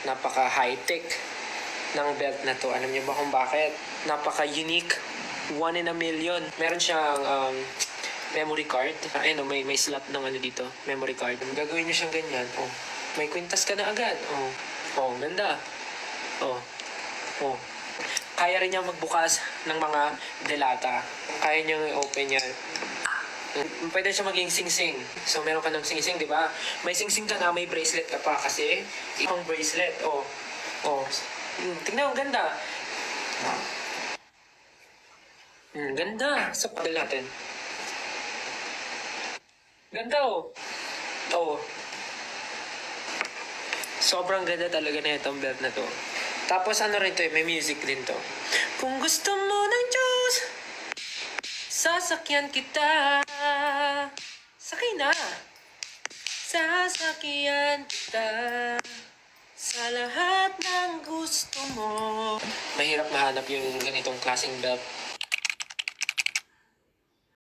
Napaka-high-tech ng belt na to. Alam niyo ba kung bakit? Napaka-unique. 1 in a million. Meron siyang memory card. Ayun, may slot ng ano dito. Memory card. Gagawin niyo siyang ganyan. Oh, may kwintas ka na agad. Oh, ganda. Oh. Kaya rin niya magbukas ng mga delata. Kaya niya i-open yan. Pwede siya maging sing-sing. So, meron ka ng sing-sing, di ba? May sing-sing ka na, may bracelet ka pa. Kasi, ibang bracelet. Tingnan, ang ganda. Ganda. Sa pagdal natin. Ganda, Sobrang ganda talaga na itong belt na to. Tapos ano rin to, may music din to. Kung gusto mo ng Diyos, sasakyan kita. Sakay na. Sasakyan kita sa lahat ng gusto mo. Mahirap mahanap yung ganitong klaseng belt